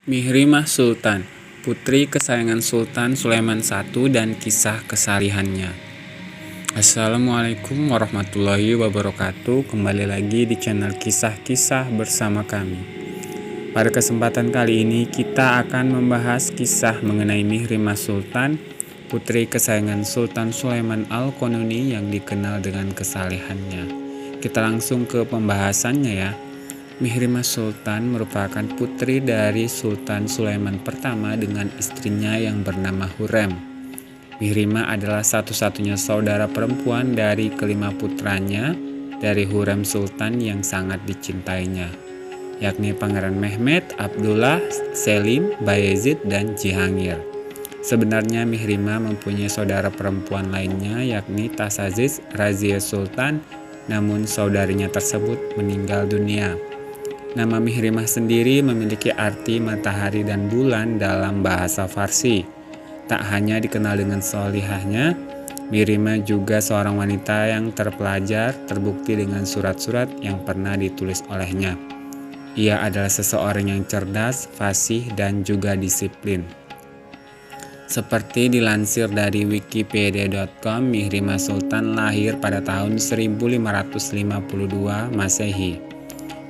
Mihrimah Sultan, putri kesayangan Sultan Sulaiman I dan kisah kesalihannya. Assalamualaikum warahmatullahi wabarakatuh. Kembali lagi di channel kisah-kisah bersama kami. Pada kesempatan kali ini kita akan membahas kisah mengenai Mihrimah Sultan, putri kesayangan Sultan Sulaiman Al-Qanuni yang dikenal dengan kesalihannya. Kita langsung ke pembahasannya ya. Mihrimah Sultan merupakan putri dari Sultan Sulaiman pertama dengan istrinya yang bernama Hurrem. Mihrimah adalah satu-satunya saudara perempuan dari kelima putranya dari Hurrem Sultan yang sangat dicintainya, yakni Pangeran Mehmet, Abdullah, Selim, Bayezid, dan Jihangir. Sebenarnya Mihrimah mempunyai saudara perempuan lainnya yakni Tasaziz, Razia Sultan, namun saudarinya tersebut meninggal dunia. Nama Mihrimah sendiri memiliki arti matahari dan bulan dalam bahasa Farsi. Tak hanya dikenal dengan solihahnya, Mihrimah juga seorang wanita yang terpelajar, terbukti dengan surat-surat yang pernah ditulis olehnya. Ia adalah seseorang yang cerdas, fasih, dan juga disiplin. Seperti dilansir dari wikipedia.com, Mihrimah Sultan lahir pada tahun 1552 Masehi.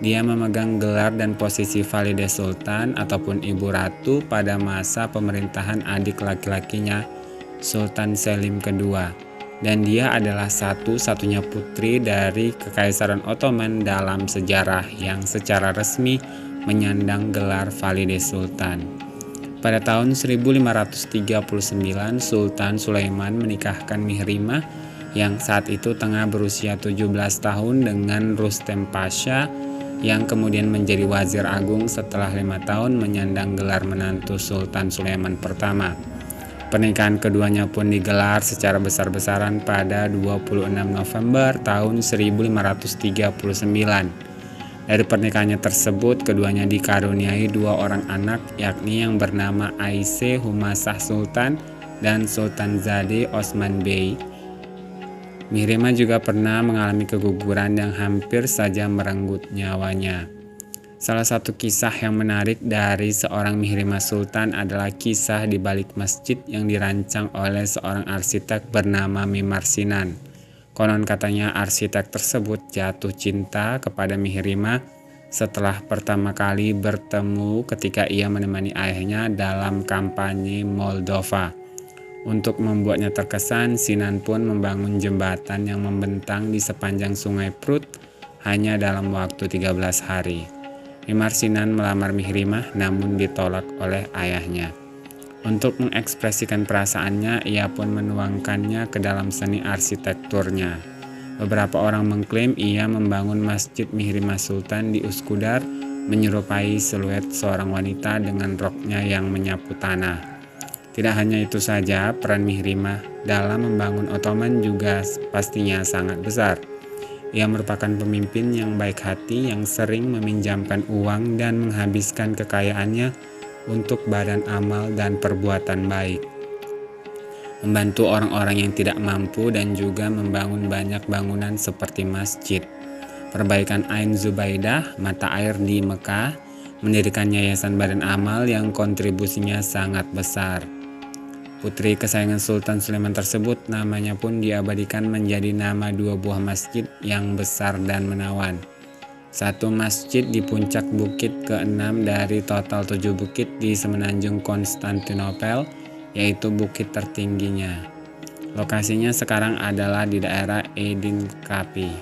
Dia memegang gelar dan posisi Valide Sultan ataupun Ibu Ratu pada masa pemerintahan adik laki-lakinya Sultan Selim II. Dan dia adalah satu-satunya putri dari Kekaisaran Ottoman dalam sejarah yang secara resmi menyandang gelar Valide Sultan. Pada tahun 1539, Sultan Sulaiman menikahkan Mihrimah yang saat itu tengah berusia 17 tahun dengan Rustem Pasha yang kemudian menjadi wazir agung setelah 5 tahun menyandang gelar menantu Sultan Sulaiman pertama. Pernikahan keduanya pun digelar secara besar-besaran pada 26 November tahun 1539. Dari pernikahannya tersebut, keduanya dikaruniai 2 orang anak, yakni yang bernama Aisyah Humasah Sultan dan Sultan Zade Osman Bey. Mihrimah juga pernah mengalami keguguran yang hampir saja merenggut nyawanya. Salah satu kisah yang menarik dari seorang Mihrimah Sultan adalah kisah di balik masjid yang dirancang oleh seorang arsitek bernama Mimar Sinan. Konon katanya arsitek tersebut jatuh cinta kepada Mihrimah setelah pertama kali bertemu ketika ia menemani ayahnya dalam kampanye Moldova. Untuk membuatnya terkesan, Sinan pun membangun jembatan yang membentang di sepanjang sungai Prut hanya dalam waktu 13 hari. Mimar Sinan melamar Mihrimah namun ditolak oleh ayahnya. Untuk mengekspresikan perasaannya, ia pun menuangkannya ke dalam seni arsitekturnya. Beberapa orang mengklaim ia membangun Masjid Mihrimah Sultan di Uskudar menyerupai siluet seorang wanita dengan roknya yang menyapu tanah. Tidak hanya itu saja, peran Mihrimah dalam membangun Ottoman juga pastinya sangat besar. Ia merupakan pemimpin yang baik hati yang sering meminjamkan uang dan menghabiskan kekayaannya untuk badan amal dan perbuatan baik. Membantu orang-orang yang tidak mampu dan juga membangun banyak bangunan seperti masjid. Perbaikan Ain Zubaidah, mata air di Mekah, mendirikan yayasan badan amal yang kontribusinya sangat besar. Putri kesayangan Sultan Sulaiman tersebut namanya pun diabadikan menjadi nama 2 buah masjid yang besar dan menawan. Satu masjid di puncak bukit ke-6 dari total 7 bukit di semenanjung Konstantinopel, yaitu bukit tertingginya. Lokasinya sekarang adalah di daerah Edinkapi,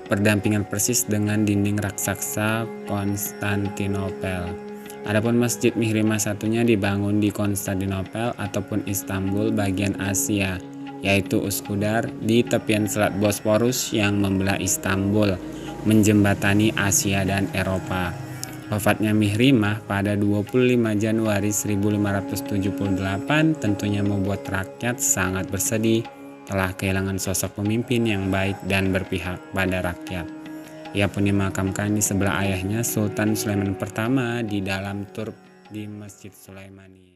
berdampingan persis dengan dinding raksasa Konstantinopel. Adapun Masjid Mihrimah satunya dibangun di Konstantinopel ataupun Istanbul bagian Asia, yaitu Uskudar di tepian Selat Bosporus yang membelah Istanbul, menjembatani Asia dan Eropa. Wafatnya Mihrimah pada 25 Januari 1578 tentunya membuat rakyat sangat bersedih telah kehilangan sosok pemimpin yang baik dan berpihak pada rakyat. Ia pun dimakamkan di sebelah ayahnya Sultan Sulaiman pertama di dalam turb di Masjid Sulaimani.